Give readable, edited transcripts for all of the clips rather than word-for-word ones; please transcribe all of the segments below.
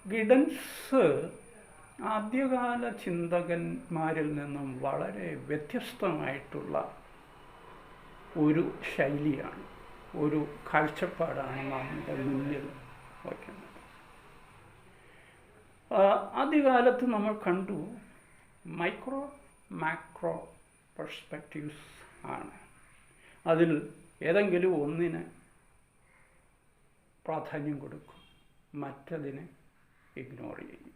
ഗിഡൻസ് ആദ്യകാല ചിന്തകന്മാരിൽ നിന്നും വളരെ വ്യത്യസ്തമായിട്ടുള്ള ഒരു ശൈലിയാണ്, ഒരു കാഴ്ചപ്പാടാണ് നമ്മുടെ മുന്നിൽ വയ്ക്കുന്നത്. ആദ്യകാലത്ത് നമ്മൾ കണ്ടു മൈക്രോ മാക്രോ പെർസ്പെക്റ്റീവ്സ് ആണ്. അതിൽ ഏതെങ്കിലും ഒന്നിന് പ്രാധാന്യം കൊടുക്കും, മറ്റതിനെ ഇഗ്നോർ ചെയ്യും.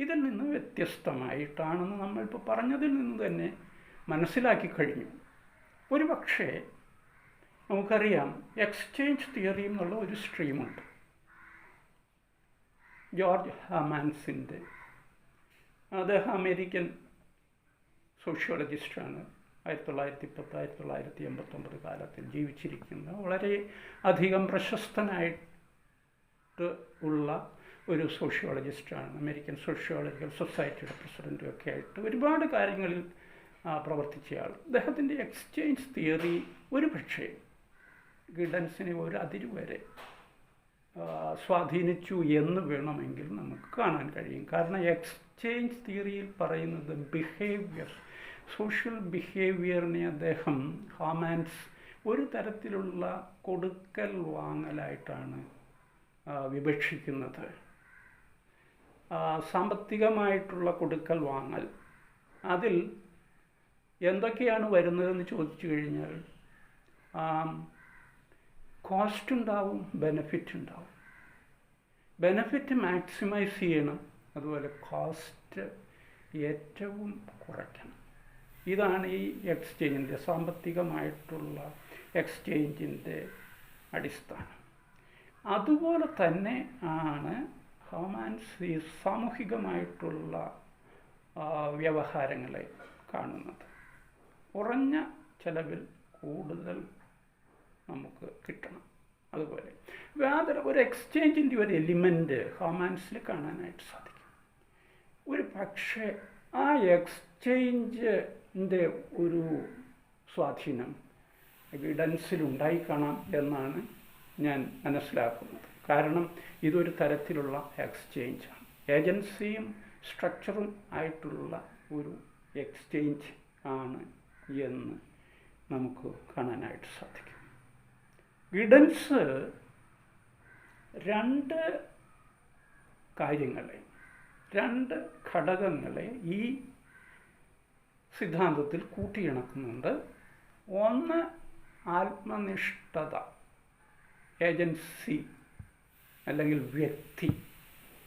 ഇതിൽ നിന്ന് വ്യത്യസ്തമായിട്ടാണെന്ന് നമ്മളിപ്പോൾ പറഞ്ഞതിൽ നിന്ന് തന്നെ മനസ്സിലാക്കി കഴിഞ്ഞു. ഒരു പക്ഷേ നമുക്കറിയാം, എക്സ്ചേഞ്ച് തിയറി എന്നുള്ള ഒരു സ്ട്രീമുണ്ട്. ജോർജ് ഹാമാൻസിൻ്റെ, അദ്ദേഹം അമേരിക്കൻ സോഷ്യോളജിസ്റ്റാണ്. 1910 1989 കാലത്തിൽ ജീവിച്ചിരിക്കുന്ന വളരെ അധികം പ്രശസ്തനായിട്ട് ഉള്ള ഒരു സോഷ്യോളജിസ്റ്റാണ്. അമേരിക്കൻ സോഷ്യോളജിക്കൽ സൊസൈറ്റിയുടെ പ്രസിഡൻറ്റും ഒക്കെ ആയിട്ട് ഒരുപാട് കാര്യങ്ങളിൽ പ്രവർത്തിച്ചയാൾ. അദ്ദേഹത്തിൻ്റെ എക്സ്ചേഞ്ച് തിയറി ഒരു പക്ഷേ ഗിഡൻസിനെ ഒരു അതിരുവരെ സ്വാധീനിച്ചു എന്ന് വേണമെങ്കിൽ നമുക്ക് കാണാൻ കഴിയും. കാരണം എക്സ്ചേഞ്ച് തിയറിയിൽ പറയുന്നത് സോഷ്യൽ ബിഹേവിയറിനെ അദ്ദേഹം ഹാമാൻസ് ഒരു തരത്തിലുള്ള കൊടുക്കൽ വാങ്ങലായിട്ടാണ് വിവക്ഷിക്കുന്നത്. സാമ്പത്തികമായിട്ടുള്ള കൊടുക്കൽ വാങ്ങൽ. അതിൽ എന്തൊക്കെയാണ് വരുന്നതെന്ന് ചോദിച്ചു കഴിഞ്ഞാൽ കോസ്റ്റ് ഉണ്ടാവും, ബെനഫിറ്റ് ഉണ്ടാവും. ബെനഫിറ്റ് മാക്സിമൈസ് ചെയ്യണം, അതുപോലെ കോസ്റ്റ് ഏറ്റവും കുറയ്ക്കണം. ഇതാണ് ഈ എക്സ്ചേഞ്ചിൻ്റെ, സാമ്പത്തികമായിട്ടുള്ള എക്സ്ചേഞ്ചിൻ്റെ അടിസ്ഥാനം. അതുപോലെ തന്നെ ആണ് ഹാമാൻസ് ഈ സാമൂഹികമായിട്ടുള്ള വ്യവഹാരങ്ങളെ കാണുന്നത്. കുറഞ്ഞ ചെലവിൽ കൂടുതൽ നമുക്ക് കിട്ടണം. അതുപോലെ ഒരു എക്സ്ചേഞ്ചിൻ്റെ ഒരു എലിമെൻ്റ് ഹാമാൻസിൽ കാണാനായിട്ട് സാധിക്കും. ഒരു പക്ഷേ ആ എക്സ്ചേഞ്ചിൻ്റെ ഒരു സ്വാധീനം ഗിഡൻസിലുണ്ടായി കാണാം എന്നാണ് ഞാൻ മനസ്സിലാക്കുന്നത്. കാരണം ഇതൊരു തരത്തിലുള്ള എക്സ്ചേഞ്ചാണ്, ഏജൻസിയും സ്ട്രക്ചറും ആയിട്ടുള്ള ഒരു എക്സ്ചേഞ്ച് ആണ് എന്ന് നമുക്ക് കാണാനായിട്ട് സാധിക്കും. ഗിഡൻസ് രണ്ട് ഘടകങ്ങളെ ഈ സിദ്ധാന്തത്തിൽ കൂട്ടിയിണക്കുന്നുണ്ട്. ഒന്ന് ആത്മനിഷ്ഠത, ഏജൻസി അല്ലെങ്കിൽ വ്യക്തി,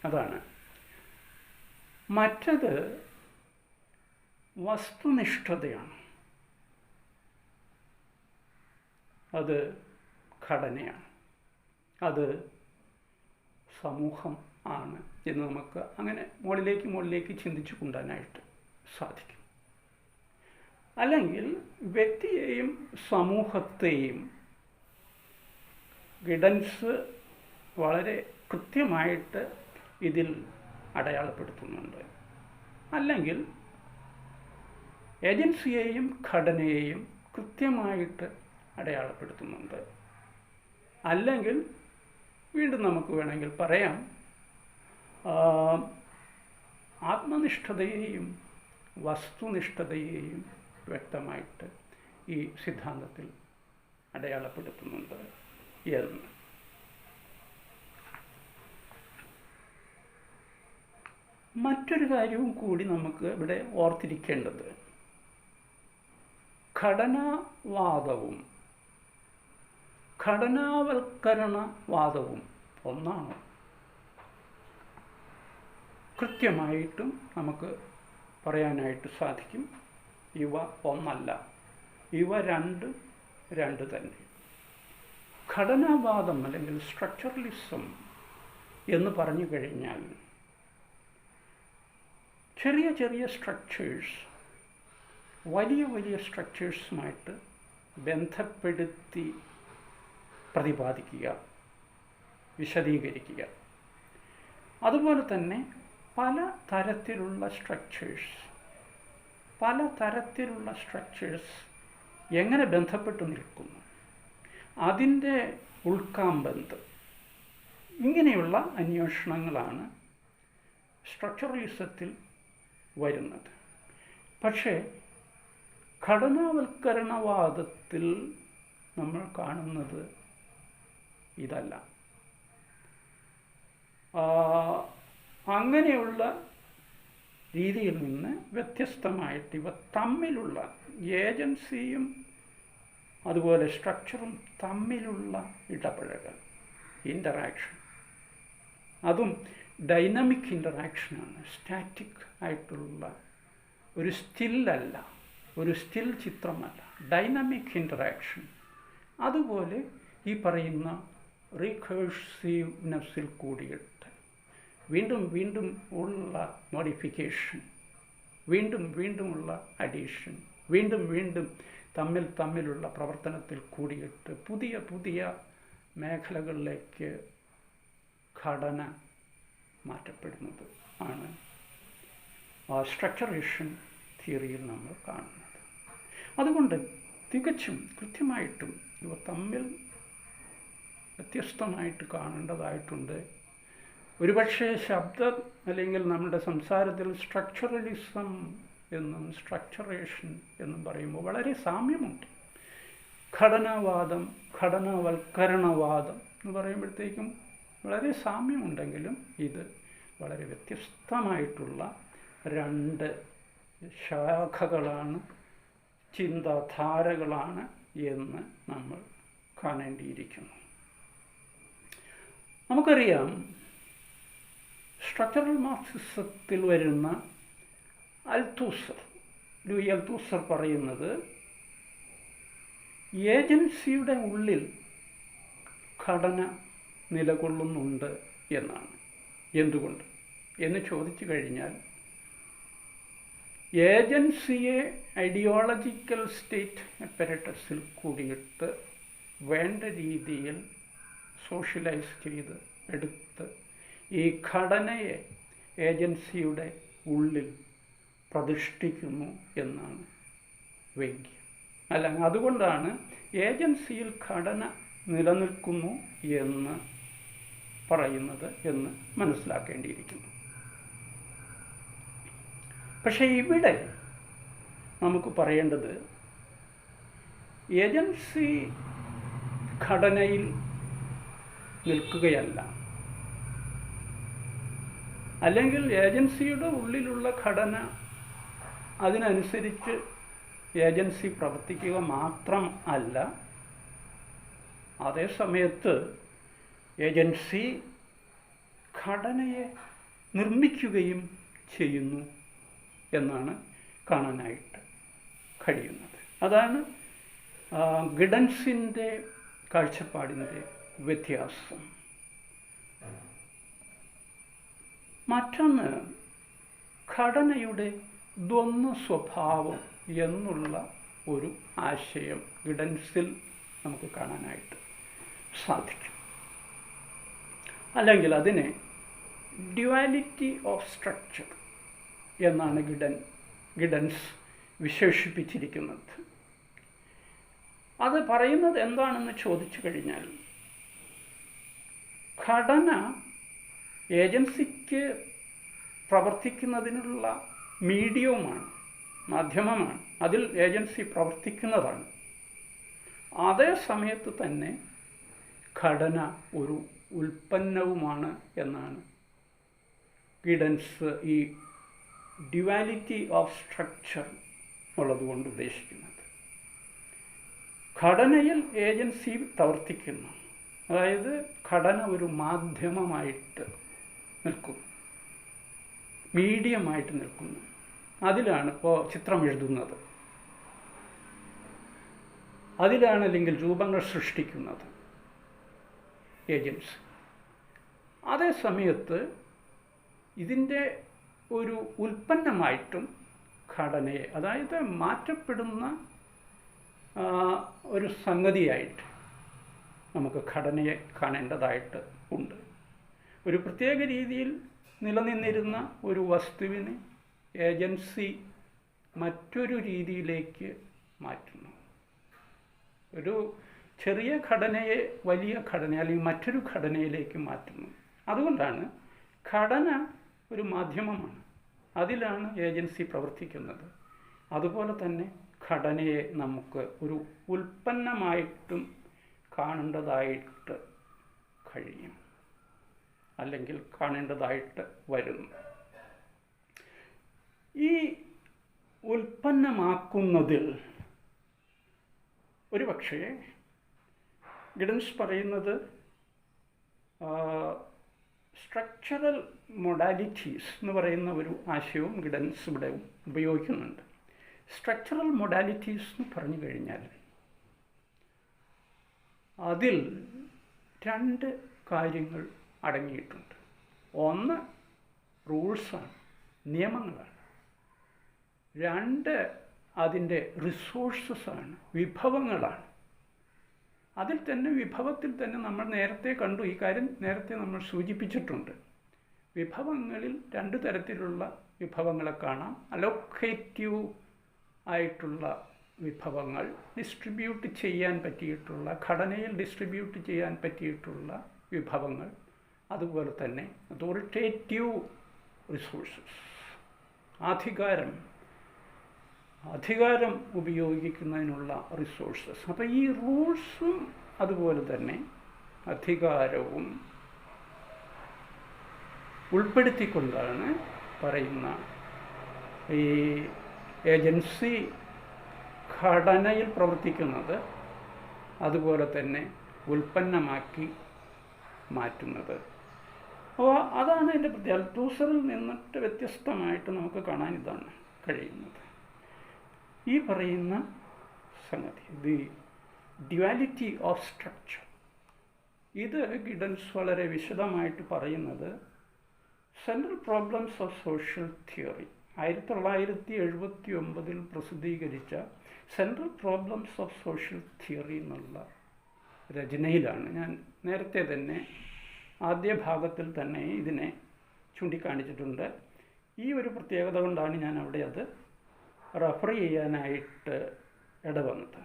അതാണ്. മറ്റത് വസ്തുനിഷ്ഠതയാണ്, അത് ഘടനയാണ്, അത് സമൂഹം ആണ് എന്ന് നമുക്ക് അങ്ങനെ മുകളിലേക്ക് ചിന്തിച്ചു കൊണ്ടുവരാനായിട്ട് സാധിക്കും. അല്ലെങ്കിൽ വ്യക്തിയെയും സമൂഹത്തെയും ഗിഡൻസ് വളരെ കൃത്യമായിട്ട് ഇതിൽ അടയാളപ്പെടുത്തുന്നുണ്ട്. അല്ലെങ്കിൽ ഏജൻസിയെയും ഘടനയെയും കൃത്യമായിട്ട് അടയാളപ്പെടുത്തുന്നുണ്ട്. അല്ലെങ്കിൽ വീണ്ടും നമുക്ക് വേണമെങ്കിൽ പറയാം, ആത്മനിഷ്ഠതയെയും വസ്തുനിഷ്ഠതയെയും വ്യക്തമായിട്ട് ഈ സിദ്ധാന്തത്തിൽ അടയാളപ്പെടുത്തുന്നുണ്ട് എന്ന്. മറ്റൊരു കാര്യവും കൂടി നമുക്ക് ഇവിടെ ഓർത്തിരിക്കേണ്ടത്, ഘടനാവാദവും ഘടനാവൽക്കരണവാദവും ഒന്നാണ്. കൃത്യമായിട്ടും നമുക്ക് പറയാനായിട്ട് സാധിക്കും, ഇവ ഒന്നല്ല, ഇവ രണ്ട് തന്നെ. ഘടനാവാദം അല്ലെങ്കിൽ സ്ട്രക്ചറലിസം എന്ന് പറഞ്ഞു കഴിഞ്ഞാൽ ചെറിയ സ്ട്രക്ചേഴ്സ് വലിയ സ്ട്രക്ചേഴ്സുമായിട്ട് ബന്ധപ്പെടുത്തി പ്രതിപാദിക്കുക, വിശദീകരിക്കുക. അതുപോലെ തന്നെ പല തരത്തിലുള്ള സ്ട്രക്ചേഴ്സ് എങ്ങനെ ബന്ധപ്പെട്ട് നിൽക്കുന്നു, അതിൻ്റെ ഉൾക്കാമ്പന്ത്, ഇങ്ങനെയുള്ള അന്വേഷണങ്ങളാണ് സ്ട്രക്ചറലിസത്തിൽ വരുന്നത്. പക്ഷേ ഘടനാവൽക്കരണവാദത്തിൽ നമ്മൾ കാണുന്നത് ഇതല്ല. അങ്ങനെയുള്ള രീതിയിൽ നിന്ന് വ്യത്യസ്തമായിട്ട് ഇവ തമ്മിലുള്ള ഏജൻസിയും അതുപോലെ സ്ട്രക്ചറും തമ്മിലുള്ള ഇടപഴകൽ, ഇൻ്ററാക്ഷൻ, അതും ഡൈനാമിക് ഇൻ്ററാക്ഷനാണ്. സ്റ്റാറ്റിക് ആയിട്ടുള്ള ഒരു സ്റ്റില്ലല്ല, ഒരു സ്റ്റിൽ ചിത്രമല്ല, ഡൈനാമിക് ഇൻ്ററാക്ഷൻ. അതുപോലെ ഈ പറയുന്ന റീകേഴ്സീവ്നെസ്സിൽ കൂടിയിട്ട് വീണ്ടും വീണ്ടും ഉള്ള മോഡിഫിക്കേഷൻ, വീണ്ടും വീണ്ടുമുള്ള അഡീഷൻ, വീണ്ടും വീണ്ടും തമ്മിലുള്ള പ്രവർത്തനത്തിൽ കൂടിയിട്ട് പുതിയ പുതിയ മേഖലകളിലേക്ക് ഘടന മാറ്റപ്പെടുന്നത് ആണ് സ്ട്രക്ചറേഷൻ തിയറിയിൽ നമ്മൾ കാണുന്നത്. അതുകൊണ്ട് തികച്ചും കൃത്യമായിട്ടും ഇവ തമ്മിൽ വ്യത്യസ്തമായിട്ട് കാണേണ്ടതായിട്ടുണ്ട്. ഒരുപക്ഷെ ശബ്ദം അല്ലെങ്കിൽ നമ്മുടെ സംസാരത്തിൽ സ്ട്രക്ചറലിസം എന്നും സ്ട്രക്ചറേഷൻ എന്നും പറയുമ്പോൾ വളരെ സാമ്യമുണ്ട്. ഘടനാവാദം, ഘടനാവൽക്കരണവാദം എന്ന് പറയുമ്പോഴത്തേക്കും വളരെ സാമ്യമുണ്ടെങ്കിലും ഇത് വളരെ വ്യത്യസ്തമായിട്ടുള്ള രണ്ട് ശാഖകളാണ്, ചിന്താധാരകളാണ് എന്ന് നമ്മൾ കാണേണ്ടിയിരിക്കുന്നു. നമുക്കറിയാം, സ്ട്രക്ചറൽ മാർക്സിസത്തിൽ വരുന്ന ലൂയി അൽത്തൂസർ പറയുന്നത് ഏജൻസിയുടെ ഉള്ളിൽ ഘടന നിലകൊള്ളുന്നുണ്ട് എന്നാണ്. എന്തുകൊണ്ട് എന്ന് ചോദിച്ചു കഴിഞ്ഞാൽ, ഏജൻസിയെ ഐഡിയോളജിക്കൽ സ്റ്റേറ്റ് അപ്പരറ്റസിൽ കൂടിയിട്ട് വേണ്ട രീതിയിൽ സോഷ്യലൈസ് ചെയ്ത് എടുത്ത് ഈ ഘടനയെ ഏജൻസിയുടെ ഉള്ളിൽ പ്രതിഷ്ഠിക്കുന്നു എന്നാണ് വ്യംഗ്യം. അല്ലെങ്കിൽ അതുകൊണ്ടാണ് ഏജൻസിയിൽ ഘടന നിലനിൽക്കുന്നു എന്ന് പറയുന്നത് എന്ന് മനസ്സിലാക്കേണ്ടിയിരിക്കുന്നു. പക്ഷേ ഇവിടെ നമുക്ക് പറയേണ്ടത്, ഏജൻസി ഘടനയിൽ നിൽക്കുകയല്ല, അല്ലെങ്കിൽ ഏജൻസിയുടെ ഉള്ളിലുള്ള ഘടന അതിനനുസരിച്ച് ഏജൻസി പ്രവർത്തിക്കുക മാത്രം അല്ല, അതേ സമയത്ത് ഏജൻസി ഘടനയെ നിർമ്മിക്കുകയും ചെയ്യുന്നു എന്നാണ് കാണാനായിട്ട് കഴിയുന്നത്. അതാണ് ഗിഡൻസിൻ്റെ കാഴ്ചപ്പാടിൻ്റെ വ്യത്യാസം. മറ്റൊന്ന്, ഘടനയുടെ ദ്വന്ദ്വ സ്വഭാവം എന്നുള്ള ഒരു ആശയം ഗിഡൻസിൽ നമുക്ക് കാണാനായിട്ട് സാധിക്കും. അല്ലെങ്കിൽ അതിനെ ഡ്യുവാലിറ്റി ഓഫ് സ്ട്രക്ചർ എന്നാണ് ഗിഡൻസ് വിശേഷിപ്പിച്ചിരിക്കുന്നത്. അത് പറയുന്നത് എന്താണെന്ന് ചോദിച്ചു കഴിഞ്ഞാൽ, ഘടന ഏജൻസിക്ക് പ്രവർത്തിക്കുന്നതിനുള്ള മീഡിയവുമാണ്, മാധ്യമമാണ്. അതിൽ ഏജൻസി പ്രവർത്തിക്കുന്നതാണ്. അതേ സമയത്ത് തന്നെ ഘടന ഒരു ഉൽപ്പന്നവുമാണ് എന്നാണ് ഗിഡൻസ് ഈ ഡ്യുവാലിറ്റി ഓഫ് സ്ട്രക്ചർ ഉള്ളതുകൊണ്ട് ഉദ്ദേശിക്കുന്നത്. ഘടനയിൽ ഏജൻസി പ്രവർത്തിക്കുന്നു, അതായത് ഘടന ഒരു മാധ്യമമായിട്ട് നിൽക്കുന്നു, മീഡിയമായിട്ട് നിൽക്കുന്നു. അതിലാണ് ഇപ്പോൾ ചിത്രം എഴുതുന്നത്, അതിലാണ് അല്ലെങ്കിൽ രൂപങ്ങൾ സൃഷ്ടിക്കുന്നത് ഏജൻസി. അതേ സമയത്ത് ഇതിൻ്റെ ഒരു ഉൽപ്പന്നമായിട്ടും ഘടനയെ, അതായത് മാറ്റപ്പെടുന്ന ഒരു സംഗതിയായിട്ട് നമുക്ക് ഘടനയെ കാണേണ്ടതായിട്ട് ഉണ്ട്. ഒരു പ്രത്യേക രീതിയിൽ നിലനിന്നിരുന്ന ഒരു വസ്തുവിനെ ഏജൻസി മറ്റൊരു രീതിയിലേക്ക് മാറ്റുന്നു. ഒരു ചെറിയ ഘടനയെ വലിയ ഘടന അല്ലെങ്കിൽ മറ്റൊരു ഘടനയിലേക്ക് മാറ്റുന്നു. അതുകൊണ്ടാണ് ഘടന ഒരു മാധ്യമമാണ്. അതിലാണ് ഏജൻസി പ്രവർത്തിക്കുന്നത്. അതുപോലെ തന്നെ ഘടനയെ നമുക്ക് ഒരു ഉൽപ്പന്നമായിട്ടും കാണേണ്ടതായിട്ട് കഴിയും, അല്ലെങ്കിൽ കാണേണ്ടതായിട്ട് വരുന്നു. ഈ ഉൽപ്പന്നമാക്കുന്നതിൽ ഒരു പക്ഷേ ഗിഡൻസ് പറയുന്നത് സ്ട്രക്ചറൽ മൊഡാലിറ്റീസ് എന്ന് പറയുന്ന ഒരു ആശയവും ഗിഡൻസ് ഇവിടെ ഉപയോഗിക്കുന്നുണ്ട്. സ്ട്രക്ചറൽ മൊഡാലിറ്റീസ് എന്ന് പറഞ്ഞു കഴിഞ്ഞാൽ അതിൽ രണ്ട് കാര്യങ്ങൾ അടങ്ങിയിട്ടുണ്ട്. ഒന്ന് റൂൾസാണ്, നിയമങ്ങളാണ്. രണ്ട് അതിൻ്റെ റിസോഴ്സസാണ്, വിഭവങ്ങളാണ്. അതിൽ തന്നെ വിഭവത്തിൽ തന്നെ നമ്മൾ നേരത്തെ കണ്ടു, ഈ കാര്യം നേരത്തെ നമ്മൾ സൂചിപ്പിച്ചിട്ടുണ്ട്. വിഭവങ്ങളിൽ രണ്ട് തരത്തിലുള്ള വിഭവങ്ങളെ കാണാം. അലോക്കേറ്റീവ് ആയിട്ടുള്ള വിഭവങ്ങൾ, ഡിസ്ട്രിബ്യൂട്ട് ചെയ്യാൻ പറ്റിയിട്ടുള്ള, ഘടനയിൽ ഡിസ്ട്രിബ്യൂട്ട് ചെയ്യാൻ പറ്റിയിട്ടുള്ള വിഭവങ്ങൾ. അതുപോലെ തന്നെ അതോറിറ്റേറ്റീവ് റിസോഴ്സസ്, അധികാരം ഉപയോഗിക്കുന്നതിനുള്ള റിസോഴ്സസ്. അപ്പോൾ ഈ റൂൾസും അതുപോലെ തന്നെ അധികാരവും ഉൾപ്പെടുത്തിക്കൊണ്ടാണ് പറയുന്ന ഈ ഏജൻസി ഘടനയിൽ പ്രവർത്തിക്കുന്നത്, അതുപോലെ തന്നെ ഉൽപ്പന്നമാക്കി മാറ്റുന്നത്. അപ്പോൾ അതാണ് എൻ്റെ പ്രത്യേകത. അൽത്തൂസറിൽ നിന്നിട്ട് വ്യത്യസ്തമായിട്ട് നമുക്ക് കാണാൻ ഇതാണ് കഴിയുന്നത്. ഈ പറയുന്ന സംഗതി, ദി ഡ്യുവാലിറ്റി ഓഫ് സ്ട്രക്ചർ, ഇത് ഗിഡൻസ് വളരെ വിശദമായിട്ട് പറയുന്നത് central problems of social theory 1979 പ്രസിദ്ധീകരിച്ച central problems of social theory എന്നുള്ള രചനയിലാണ്. ഞാൻ നേരത്തെ തന്നെ ആദ്യ ഭാഗത്തിൽ തന്നെ ഇതിനെ ചൂണ്ടിക്കാണിച്ചിട്ടുണ്ട്. ഈ ഒരു പ്രത്യേകത കൊണ്ടാണ് ഞാൻ അവിടെ അത് റെഫർ ചെയ്യാനായിട്ട് ഇടവന്നത്.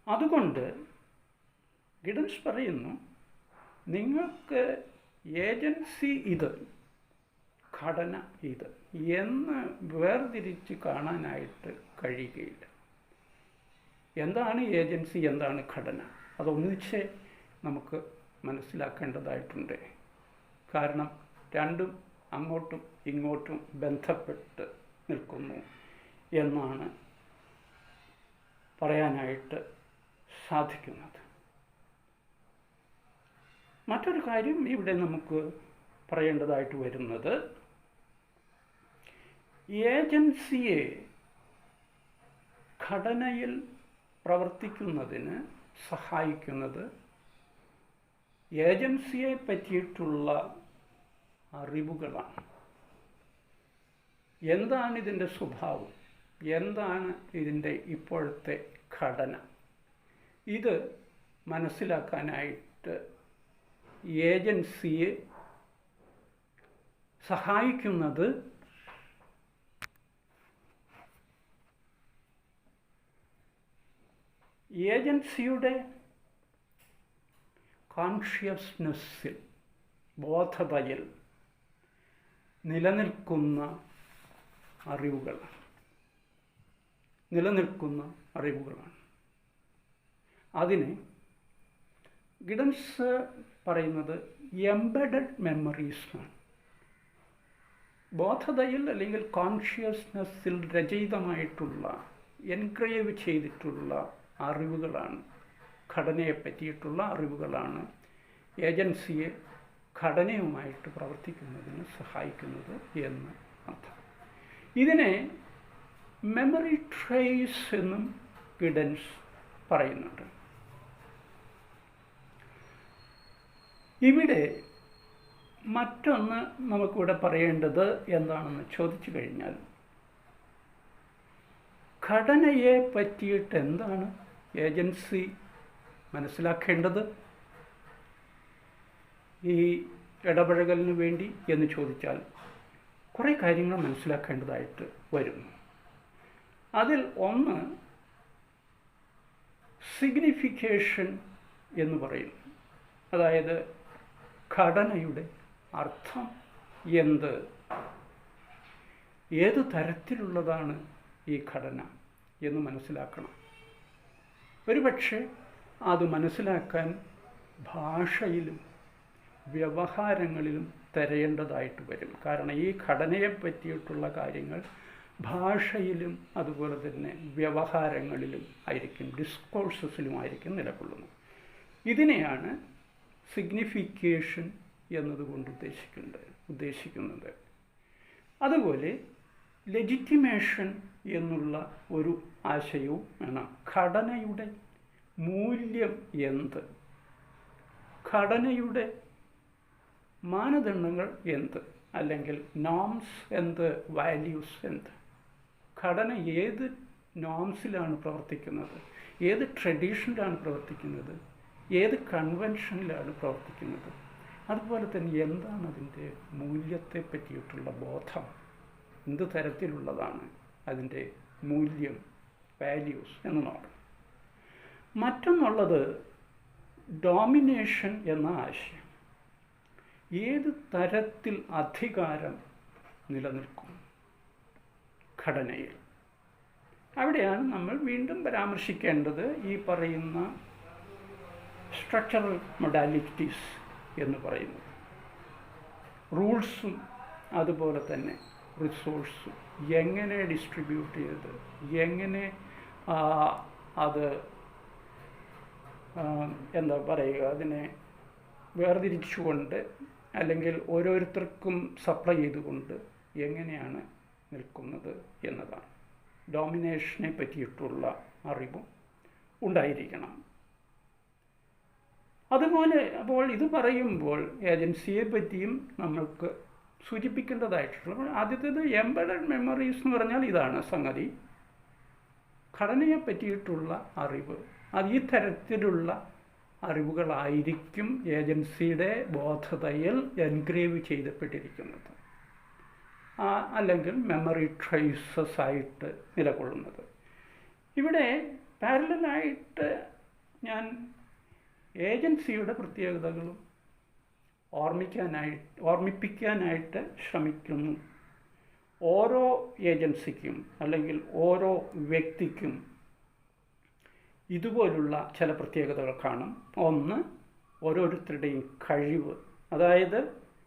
അതുകൊണ്ട് ഗിഡൻസ് പറയുന്നു, നിങ്ങൾക്ക് ഏജൻസി ഇത്, ഘടന ഇത് എന്ന് വേർതിരിച്ച് കാണാനായിട്ട് കഴിയുകയില്ല. എന്താണ് ഏജൻസി, എന്താണ് ഘടന, അതൊന്നിച്ച് നമുക്ക് മനസ്സിലാക്കേണ്ടതായിട്ടുണ്ട്. കാരണം രണ്ടും അങ്ങോട്ടും ഇങ്ങോട്ടും ബന്ധപ്പെട്ട് നിൽക്കുന്നു എന്നാണ് പറയാനായിട്ട് സാധിക്കുന്നത്. മറ്റൊരു കാര്യം ഇവിടെ നമുക്ക് പറയേണ്ടതായിട്ട് വരുന്നത്, ഏജൻസിയെ ഘടനയിൽ പ്രവർത്തിക്കുന്നതിന് സഹായിക്കുന്നത് ഏജൻസിയെ പറ്റിയിട്ടുള്ള അറിവുകളാണ്. എന്താണ് ഇതിൻ്റെ സ്വഭാവം, എന്താണ് ഇതിൻ്റെ ഇപ്പോഴത്തെ ഘടന, ഇത് മനസ്സിലാക്കാനായിട്ട് ഏജൻസിയെ സഹായിക്കുന്നത് ഏജൻസിയുടെ കോൺഷ്യസ്നെസ്സിൽ, ബോധതയിൽ നിലനിൽക്കുന്ന അറിവുകളാണ്. അതിന് ഗിഡൻസ് പറയുന്നത് എംബഡഡ് മെമ്മറീസ് ആണ്. ബോധതയിൽ അല്ലെങ്കിൽ കോൺഷ്യസ്നെസ്സിൽ രചയിതമായിട്ടുള്ള, എൻഗ്രേവ് ചെയ്തിട്ടുള്ള അറിവുകളാണ്, ഘടനയെ പറ്റിയിട്ടുള്ള അറിവുകളാണ് ഏജൻസിയെ ഘടനയുമായിട്ട് പ്രവർത്തിക്കുന്നതിന് സഹായിക്കുന്നത് എന്ന് അർത്ഥം. ഇതിനെ മെമ്മറി ട്രേസ് എന്നും ഗിഡൻസ് പറയുന്നുണ്ട്. ഇവിടെ മറ്റൊന്ന് നമുക്കിവിടെ പറയേണ്ടത് എന്താണെന്ന് ചോദിച്ചു കഴിഞ്ഞാൽ, ഘടനയെ പറ്റിയിട്ട് എന്താണ് ഏജൻസി മനസ്സിലാക്കേണ്ടത് ഈ ഇടപഴകലിന് വേണ്ടി എന്ന് ചോദിച്ചാൽ കുറേ കാര്യങ്ങൾ മനസ്സിലാക്കേണ്ടതായിട്ട് വരുന്നു. അതിൽ ഒന്ന് സിഗ്നിഫിക്കേഷൻ എന്ന് പറയുന്നു. അതായത് ഘടനയുടെ അർത്ഥം എന്ത്, ഏത് തരത്തിലുള്ളതാണ് ഈ ഘടന എന്ന് മനസ്സിലാക്കണം. ഒരുപക്ഷെ അത് മനസ്സിലാക്കാൻ ഭാഷയിലും വ്യവഹാരങ്ങളിലും തിരയേണ്ടതായിട്ട് വരും. കാരണം ഈ ഘടനയെ പറ്റിയിട്ടുള്ള കാര്യങ്ങൾ ഭാഷയിലും അതുപോലെ തന്നെ വ്യവഹാരങ്ങളിലും ആയിരിക്കും, ഡിസ്കോഴ്സസിലുമായിരിക്കും നിലകൊള്ളുന്നത്. ഇതിനെയാണ് സിഗ്നിഫിക്കേഷൻ എന്നതുകൊണ്ട് ഉദ്ദേശിക്കുന്നത്. അതുപോലെ ലെജിറ്റിമേഷൻ എന്നുള്ള ഒരു ആശയവും വേണം. ഘടനയുടെ മൂല്യം എന്ത്, ഘടനയുടെ മാനദണ്ഡങ്ങൾ എന്ത്, അല്ലെങ്കിൽ നോംസ് എന്ത്, വാല്യൂസ് എന്ത്. ഘടന ഏത് നോംസിലാണ് പ്രവർത്തിക്കുന്നത്, ഏത് ട്രഡീഷനിലാണ് പ്രവർത്തിക്കുന്നത്, ഏത് കൺവെൻഷനിലാണ് പ്രവർത്തിക്കുന്നത്, അതുപോലെ തന്നെ എന്താണ് അതിൻ്റെ മൂല്യത്തെ പറ്റിയിട്ടുള്ള ബോധം, എന്ത് തരത്തിലുള്ളതാണ് അതിൻ്റെ മൂല്യം, വാല്യൂസ് എന്ന് നോക്കണം. മറ്റൊന്നുള്ളത് ഡോമിനേഷൻ എന്ന ആശയം. ഏത് തരത്തിൽ അധികാരം നിലനിൽക്കും ഘടനയിൽ. അവിടെയാണ് നമ്മൾ വീണ്ടും പരാമർശിക്കേണ്ടത് ഈ പറയുന്ന സ്ട്രക്ചറൽ മൊഡാലിറ്റീസ് എന്ന് പറയുന്നത്. റൂൾസും അതുപോലെ തന്നെ റിസോഴ്സും എങ്ങനെ ഡിസ്ട്രിബ്യൂട്ട് ചെയ്ത്, എങ്ങനെ അത് എന്താ പറയുക, അതിനെ വേർതിരിച്ചുകൊണ്ട് അല്ലെങ്കിൽ ഓരോരുത്തർക്കും സപ്ലൈ ചെയ്തുകൊണ്ട് എങ്ങനെയാണ് നിൽക്കുന്നത് എന്നതാണ്. ഡോമിനേഷനെ പറ്റിയിട്ടുള്ള അറിവും ഉണ്ടായിരിക്കണം. അതുപോലെ അപ്പോൾ ഇത് പറയുമ്പോൾ ഏജൻസിയെ പറ്റിയും നമ്മൾക്ക് സൂചിപ്പിക്കേണ്ടതായിട്ടുള്ള ആദ്യത്തേത് എംബഡഡ് മെമ്മറീസ് എന്ന് പറഞ്ഞാൽ ഇതാണ് സംഗതി. ഘടനയെ പറ്റിയിട്ടുള്ള അറിവ്, അത് ഈ തരത്തിലുള്ള അറിവുകളായിരിക്കും ഏജൻസിയുടെ ബോധതയിൽ എൻഗ്രേവ് ചെയ്യപ്പെട്ടിരിക്കുന്നത്, അല്ലെങ്കിൽ മെമ്മറി ട്രേസസ് ആയിട്ട് നിലകൊള്ളുന്നത്. ഇവിടെ പാരലലായിട്ട് ഞാൻ ഏജൻസിയുടെ പ്രത്യേകതകളും ഓർമ്മിപ്പിക്കാനായിട്ട് ശ്രമിക്കുന്നു. ഓരോ ഏജൻസിക്കും അല്ലെങ്കിൽ ഓരോ വ്യക്തിക്കും ഇതുപോലുള്ള ചില പ്രത്യേകതകൾ കാണും. ഒന്ന്, ഓരോരുത്തരുടെയും കഴിവ്, അതായത്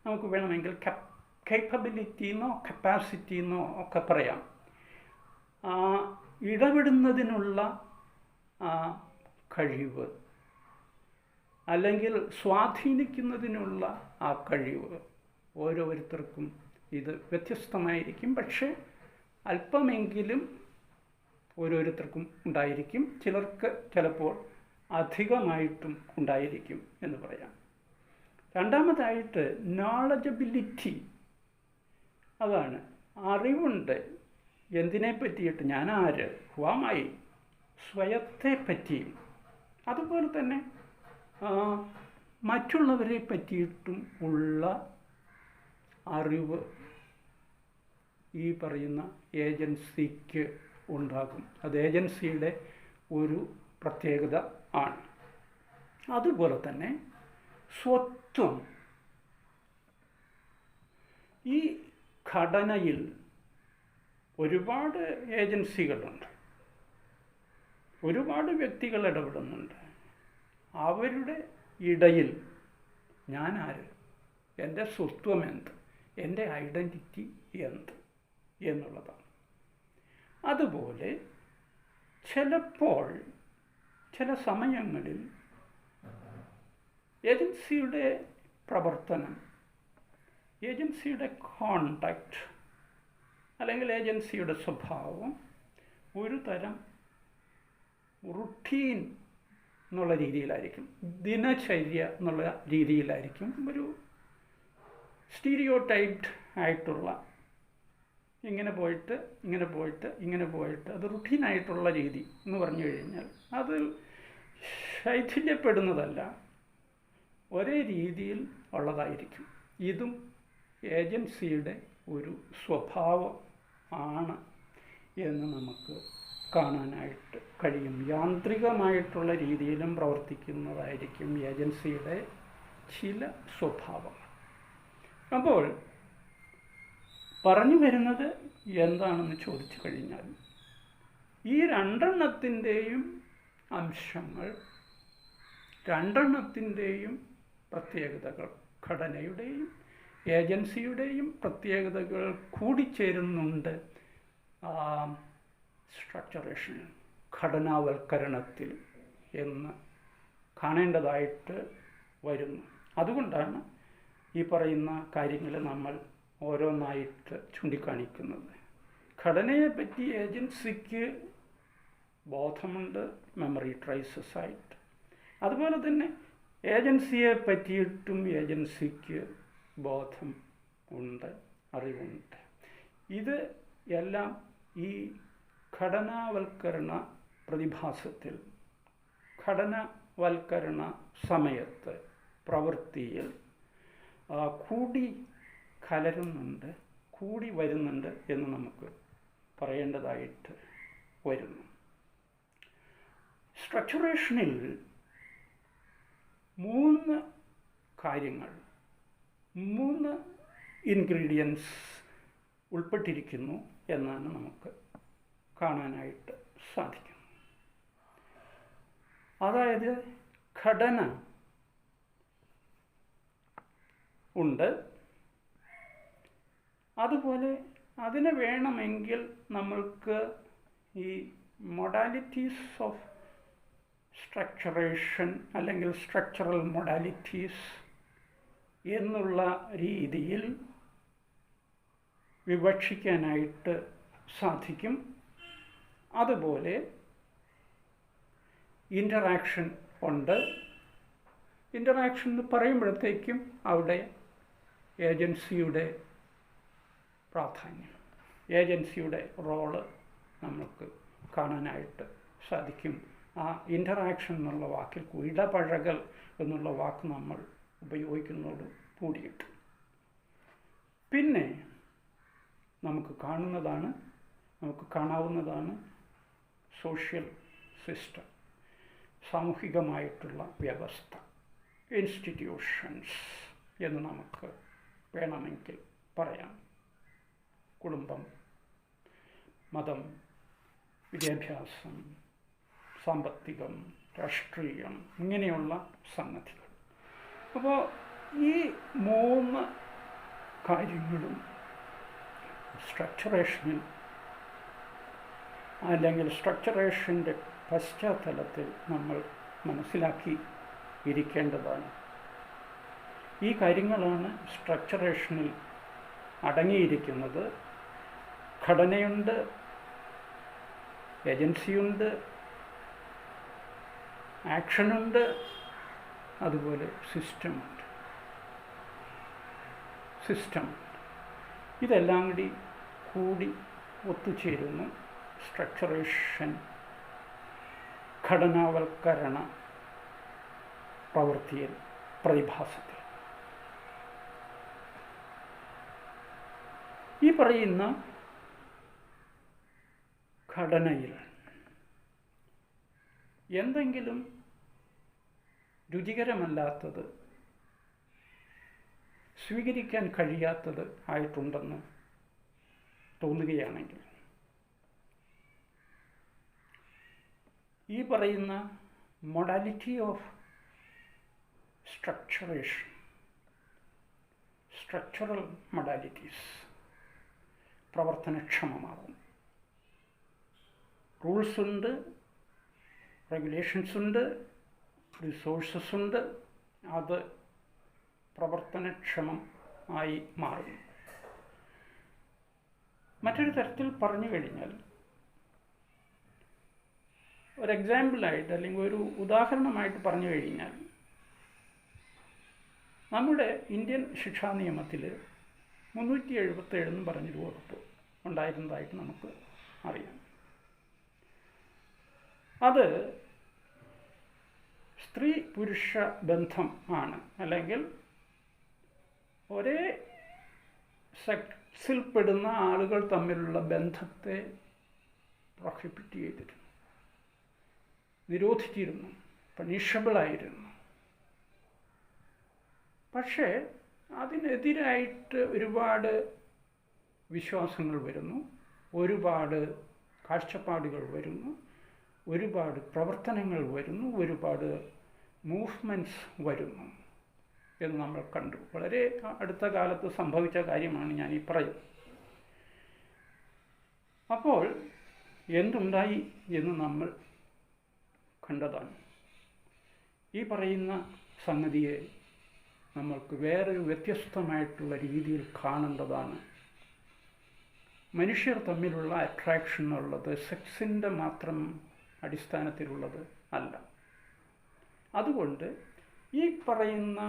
നമുക്ക് വേണമെങ്കിൽ കേപ്പബിലിറ്റി എന്നോ കപ്പാസിറ്റി എന്നോ ഒക്കെ പറയാം. ഇടപെടുന്നതിനുള്ള കഴിവ് അല്ലെങ്കിൽ സ്വാധീനിക്കുന്നതിനുള്ള ആ കഴിവ് ഓരോരുത്തർക്കും ഇത് വ്യത്യസ്തമായിരിക്കും. പക്ഷേ അല്പമെങ്കിലും ഓരോരുത്തർക്കും ഉണ്ടായിരിക്കും. ചിലർക്ക് ചിലപ്പോൾ അധികമായിട്ടും ഉണ്ടായിരിക്കും എന്ന് പറയാം. രണ്ടാമതായിട്ട് നോളജബിലിറ്റി, അതാണ് അറിവുണ്ട്. എന്തിനെ പറ്റിയിട്ട്, ഞാൻ ആര്, ഹുവാമായി, സ്വയത്തെ പറ്റിയും അതുപോലെ തന്നെ മറ്റുള്ളവരെ പറ്റിയിട്ടും ഉള്ള അറിവ് ഈ പറയുന്ന ഏജൻസിക്ക് ഉണ്ടാകും. അത് ഏജൻസിയുടെ ഒരു പ്രത്യേകത ആണ്. അതുപോലെ തന്നെ സ്വത്വം. ഈ ഘടനയിൽ ഒരുപാട് ഏജൻസികളുണ്ട്, ഒരുപാട് വ്യക്തികൾ ഇടപെടുന്നുണ്ട്. അവരുടെ ഇടയിൽ ഞാൻ ആര്, എൻ്റെ സ്വത്വം എന്ത്, എൻ്റെ ഐഡൻറ്റിറ്റി എന്ത് എന്നുള്ളതാണ്. അതുപോലെ ചിലപ്പോൾ ചില സമയങ്ങളിൽ ഏജൻസിയുടെ പ്രവർത്തനം, ഏജൻസിയുടെ കോണ്ടാക്റ്റ് അല്ലെങ്കിൽ ഏജൻസിയുടെ സ്വഭാവം ഒരു തരം റുട്ടീൻ എന്നുള്ള രീതിയിലായിരിക്കും, ദിനചര്യ എന്നുള്ള രീതിയിലായിരിക്കും, ഒരു സ്റ്റീരിയോ ടൈപ്ഡ് ആയിട്ടുള്ള ഇങ്ങനെ പോയിട്ട് ഇങ്ങനെ പോയിട്ട് ഇങ്ങനെ പോയിട്ട് അത് റുട്ടീനായിട്ടുള്ള രീതി എന്ന് പറഞ്ഞു കഴിഞ്ഞാൽ അത് ശൈഥില്യപ്പെടുന്നതല്ല, ഒരേ രീതിയിൽ ഉള്ളതായിരിക്കും. ഇതും ഏജൻസിയുടെ ഒരു സ്വഭാവം ആണ് എന്ന് നമുക്ക് കാണാനായിട്ട് കഴിയും. യാന്ത്രികമായിട്ടുള്ള രീതിയിലും പ്രവർത്തിക്കുന്നതായിരിക്കും ഏജൻസിയുടെ ചില സ്വഭാവങ്ങൾ. അപ്പോൾ പറഞ്ഞു വരുന്നത് എന്താണെന്ന് ചോദിച്ചു കഴിഞ്ഞാൽ, ഈ രണ്ടെണ്ണത്തിൻ്റെയും അംശങ്ങൾ, രണ്ടെണ്ണത്തിൻ്റെയും പ്രത്യേകതകൾ, ഘടനയുടെയും ഏജൻസിയുടെയും പ്രത്യേകതകൾ കൂടിച്ചേരുന്നുണ്ട് സ്ട്രക്ചറേഷൻ, ഘടനാവൽക്കരണത്തിൽ എന്ന് കാണേണ്ടതായിട്ട് വരുന്നു. അതുകൊണ്ടാണ് ഈ പറയുന്ന കാര്യങ്ങൾ നമ്മൾ ഓരോന്നായിട്ട് ചൂണ്ടിക്കാണിക്കുന്നത്. ഘടനയെപ്പറ്റി ഏജൻസിക്ക് ബോധമുണ്ട്, മെമ്മറി ട്രേസസ് ആയിട്ട്. അതുപോലെ തന്നെ ഏജൻസിയെ പറ്റിയിട്ടും ഏജൻസിക്ക് ബോധം ഉണ്ട്, അറിവുണ്ട്. ഇത് എല്ലാം ഈ ഘടനാവൽക്കരണ പ്രതിഭാസത്തിൽ, ഘടനാവൽക്കരണ സമയത്ത്, പ്രവൃത്തിയിൽ കൂടി കലരുന്നുണ്ട്, കൂടി വരുന്നുണ്ട് എന്ന് നമുക്ക് പറയേണ്ടതായിട്ട് വരുന്നു. സ്ട്രക്ചറേഷനിൽ 3 കാര്യങ്ങൾ, 3 ഇൻഗ്രീഡിയൻസ് ഉൾപ്പെട്ടിരിക്കുന്നു എന്നാണ് നമുക്ക് കാണാനായിട്ട് സാധിക്കുന്നത്. അതായത് ഘടന ഉണ്ട്, അതുപോലെ അതിന് വേണമെങ്കിൽ നമ്മൾക്ക് ഈ മൊഡാലിറ്റീസ് ഓഫ് സ്ട്രക്ചറേഷൻ അല്ലെങ്കിൽ സ്ട്രക്ചറൽ മൊഡാലിറ്റീസ് എന്നുള്ള രീതിയിൽ വിവക്ഷിക്കാനായിട്ട് സാധിക്കും. അതുപോലെ ഇൻ്ററാക്ഷൻ ഉണ്ട്. ഇൻ്ററാക്ഷൻ എന്ന് പറയുമ്പോഴത്തേക്കും അവിടെ ഏജൻസിയുടെ പ്രാധാന്യം, ഏജൻസിയുടെ റോള് നമുക്ക് കാണാനായിട്ട് സാധിക്കും. ആ ഇൻ്ററാക്ഷൻ എന്നുള്ള വാക്കിൽ ഇടപഴകൽ എന്നുള്ള വാക്ക് നമ്മൾ ഉപയോഗിക്കുന്നതോട് കൂടിയിട്ട്. പിന്നെ നമുക്ക് കാണാവുന്നതാണ് സോഷ്യൽ സിസ്റ്റം, സാമൂഹികമായിട്ടുള്ള വ്യവസ്ഥ, ഇൻസ്റ്റിറ്റ്യൂഷൻസ് എന്ന് നമുക്ക് വേണമെങ്കിൽ പറയാം. കുടുംബം, മതം, വിദ്യാഭ്യാസം, സാമ്പത്തികം, രാഷ്ട്രീയം, ഇങ്ങനെയുള്ള സംഗതികൾ. അപ്പോൾ ഈ 3 കാര്യങ്ങളും സ്ട്രക്ചറേഷനിൽ അല്ലെങ്കിൽ സ്ട്രക്ചറേഷൻ്റെ പശ്ചാത്തലത്തിൽ നമ്മൾ മനസ്സിലാക്കി ഇരിക്കേണ്ടതാണ്. ഈ കാര്യങ്ങളാണ് സ്ട്രക്ചറേഷനിൽ അടങ്ങിയിരിക്കുന്നത്. ഘടനയുണ്ട്, ഏജൻസിയുണ്ട്, ആക്ഷനുണ്ട്, അതുപോലെ സിസ്റ്റമുണ്ട്. ഇതെല്ലാം കൂടി ഒത്തുചേരുന്നു സ്ട്രക്ചറേഷൻ, ഘടനാവൽക്കരണ പ്രവൃത്തിയിൽ, പ്രതിഭാസത്തിൽ. ഈ പറയുന്ന ഘടനയിൽ എന്തെങ്കിലും രുചികരമല്ലാത്തത്, സ്വീകരിക്കാൻ കഴിയാത്തത് ആയിട്ടുണ്ടെന്ന് തോന്നുകയാണെങ്കിൽ ഈ പറയുന്ന modality of structuration, structural modalities പ്രവർത്തനക്ഷമമാകും. റൂൾസ് ഉണ്ട്, റെഗുലേഷൻസ് ഉണ്ട്, റിസോഴ്സസ് ഉണ്ട്. അത് പ്രവർത്തനക്ഷമം ആയി മാറും. മറ്റൊരു തരത്തിൽ പറഞ്ഞു കഴിഞ്ഞാൽ, ഒരു എക്സാമ്പിളായിട്ട് അല്ലെങ്കിൽ ഒരു ഉദാഹരണമായിട്ട് പറഞ്ഞു കഴിഞ്ഞാൽ, നമ്മുടെ ഇന്ത്യൻ ശിക്ഷാ നിയമത്തിൽ 377 എന്ന് പറഞ്ഞൊരു വകുപ്പ് ഉണ്ടായിരുന്നതായിട്ട് നമുക്ക് അറിയാം. അത് സ്ത്രീ പുരുഷ ബന്ധം ആണ്, അല്ലെങ്കിൽ ഒരേ സെക്സിൽപ്പെടുന്ന ആളുകൾ തമ്മിലുള്ള ബന്ധത്തെ പ്രൊഹിബിറ്റ് ചെയ്തിരുന്നു, നിരോധിച്ചിരുന്നു, പണിഷബിളായിരുന്നു. പക്ഷേ അതിനെതിരായിട്ട് ഒരുപാട് വിശ്വാസങ്ങൾ വരുന്നു, ഒരുപാട് കാഴ്ചപ്പാടുകൾ വരുന്നു, ഒരുപാട് പ്രവർത്തനങ്ങൾ വരുന്നു, ഒരുപാട് മൂവ്മെൻറ്റ്സ് വരുന്നു എന്ന് നമ്മൾ കണ്ടു. വളരെ അടുത്ത കാലത്ത് സംഭവിച്ച കാര്യമാണ് ഞാൻ ഈ പറയുന്നത്. അപ്പോൾ എന്തുണ്ടായി എന്ന് നമ്മൾ കണ്ടതാണ്. ഈ പറയുന്ന സംഗതിയെ നമ്മൾക്ക് വേറൊരു വ്യത്യസ്തമായിട്ടുള്ള രീതിയിൽ കാണേണ്ടതാണ്. മനുഷ്യർ തമ്മിലുള്ള അട്രാക്ഷൻ ഉള്ളത് സെക്സിൻ്റെ മാത്രം അടിസ്ഥാനത്തിലുള്ളത് അല്ല. അതുകൊണ്ട് ഈ പറയുന്ന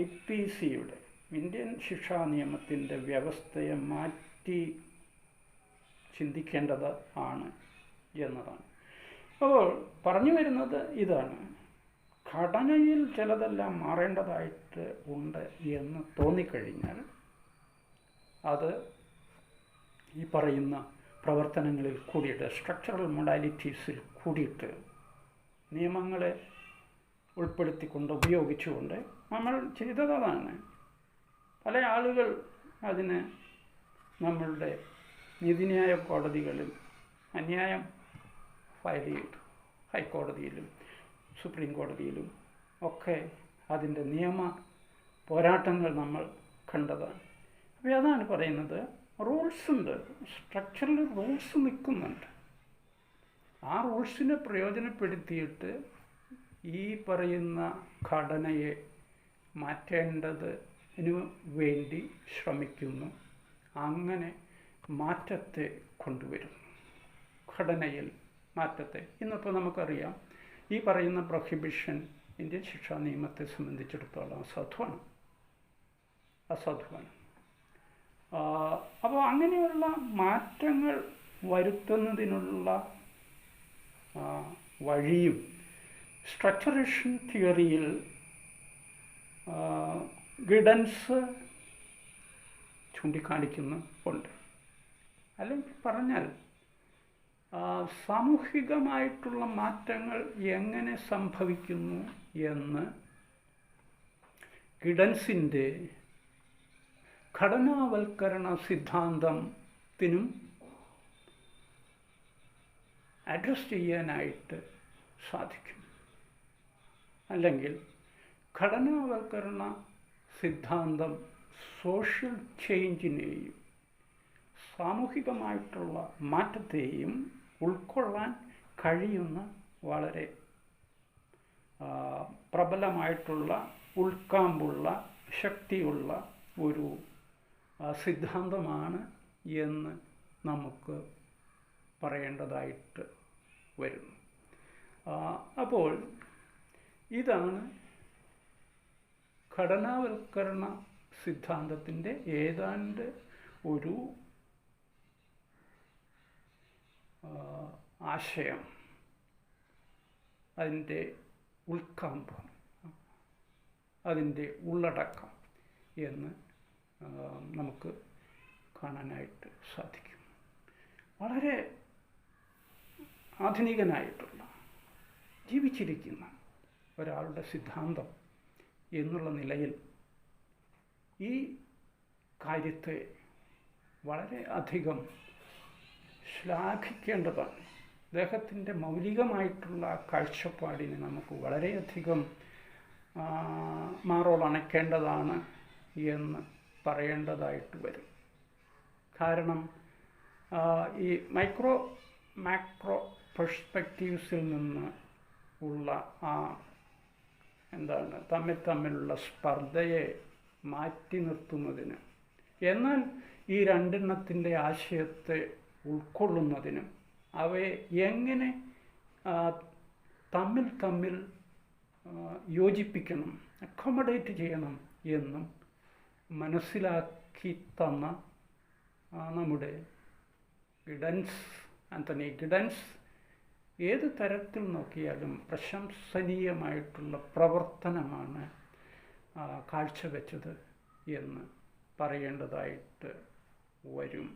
IPCയുടെ ഇന്ത്യൻ ശിക്ഷാ നിയമത്തിൻ്റെ വ്യവസ്ഥയെ മാറ്റി ചിന്തിക്കേണ്ടത് ആണ് എന്നതാണ്. അപ്പോൾ പറഞ്ഞു വരുന്നത് ഇതാണ്: ഘടനയിൽ ചിലതെല്ലാം മാറേണ്ടതായിട്ട് ഉണ്ട് എന്ന് തോന്നിക്കഴിഞ്ഞാൽ അത് ഈ പറയുന്ന പ്രവർത്തനങ്ങളിൽ കൂടിയിട്ട്, സ്ട്രക്ചറൽ മൊഡാലിറ്റീസിൽ കൂടിയിട്ട്, നിയമങ്ങളെ ഉൾപ്പെടുത്തിക്കൊണ്ട് ഉപയോഗിച്ചുകൊണ്ട് നമ്മൾ ചെയ്തതാണ്. പല ആളുകൾ അതിന് നമ്മളുടെ നീതിന്യായ കോടതികളിൽ അന്യായം ഫയൽ ചെയ്തു. ഹൈക്കോടതിയിലും സുപ്രീം കോടതിയിലും ഒക്കെ അതിൻ്റെ നിയമ പോരാട്ടങ്ങൾ നമ്മൾ കണ്ടതാണ്. അപ്പോൾ അതാണ് പറയുന്നത്, റൂൾസ് ഉണ്ട്, സ്ട്രക്ചറൽ റൂൾസ് നിൽക്കുന്നുണ്ട്. ആ റൂൾസിനെ പ്രയോജനപ്പെടുത്തിയിട്ട് ഈ പറയുന്ന ഘടനയെ മാറ്റേണ്ടതിനു വേണ്ടി ശ്രമിക്കുന്നു. അങ്ങനെ മാറ്റത്തെ കൊണ്ടുവരുന്നു, ഘടനയിൽ മാറ്റത്തെ. ഇന്നിപ്പോൾ നമുക്കറിയാം, ഈ പറയുന്ന പ്രൊഹിബിഷൻ ഇന്ത്യൻ ശിക്ഷാ നിയമത്തെ സംബന്ധിച്ചിടത്തോളം അസാധുവാണ്. അപ്പോൾ അങ്ങനെയുള്ള മാറ്റങ്ങൾ വരുത്തുന്നതിനുള്ള വഴിയും സ്ട്രക്ചറേഷൻ തിയറിയിൽ ഗൈഡൻസ് ചൂണ്ടിക്കാണിക്കുന്നുണ്ട്. അല്ലെങ്കിൽ പറഞ്ഞാൽ സാമൂഹികമായിട്ടുള്ള മാറ്റങ്ങൾ എങ്ങനെ സംഭവിക്കുന്നു എന്ന് ഗൈഡൻസിൻ്റെ ഘടനാവൽക്കരണ സിദ്ധാന്തത്തിനും അഡ്രസ് ചെയ്യാനായിട്ട് സാധിക്കും. അല്ലെങ്കിൽ ഘടനാവൽക്കരണ സിദ്ധാന്തം സോഷ്യൽ ചേഞ്ചിനെയും സാമൂഹികമായിട്ടുള്ള മാറ്റത്തെയും ഉൾക്കൊള്ളാൻ കഴിയുന്ന വളരെ പ്രബലമായിട്ടുള്ള, ഉൾക്കാമ്പുള്ള, ശക്തിയുള്ള ഒരു സിദ്ധാന്തമാണ് എന്ന് നമുക്ക് പറയേണ്ടതായിട്ട് വരുന്നു. അപ്പോൾ ഇതാണ് ഘടനാവൽക്കരണ സിദ്ധാന്തത്തിൻ്റെ ഏതാണ്ട് ഒരു ആശയം, അതിൻ്റെ ഉൾക്കാമ്പ്, അതിൻ്റെ ഉള്ളടക്കം എന്ന് നമുക്ക് കാണാനായിട്ട് സാധിക്കും. വളരെ ആധുനികനായിട്ടുള്ള, ജീവിച്ചിരിക്കുന്ന ഒരാളുടെ സിദ്ധാന്തം എന്നുള്ള നിലയിൽ ഈ കാര്യത്തെ വളരെ അധികം ശ്ലാഘിക്കേണ്ടതാണ്. അദ്ദേഹത്തിൻ്റെ മൗലികമായിട്ടുള്ള കാഴ്ചപ്പാടിന് നമുക്ക് വളരെയധികം മാറോടണയ്ക്കേണ്ടതാണ് എന്ന് പറയേണ്ടതായിട്ട് വരും. കാരണം ഈ മാക്രോ പെർസ്പെക്റ്റീവ്സിൽ നിന്ന് ഉള്ള തമ്മിലുള്ള സ്പർദ്ധയെ മാറ്റി നിർത്തുന്നതിന്, എന്നാൽ ഈ രണ്ടെണ്ണത്തിൻ്റെ ആശയത്തെ ഉൾക്കൊള്ളുന്നതിനും അവയെ എങ്ങനെ തമ്മിൽ യോജിപ്പിക്കണം, അക്കോമഡേറ്റ് ചെയ്യണം എന്നും മനസ്സിലാക്കി തന്ന നമ്മുടെ ആന്റണി ഗിഡൻസ് ഏത് തരത്തിൽ നോക്കിയാലും പ്രശംസനീയമായിട്ടുള്ള പ്രവർത്തനമാണ് കാഴ്ചവെച്ചത് എന്ന് പറയേണ്ടതായിട്ട് വരും.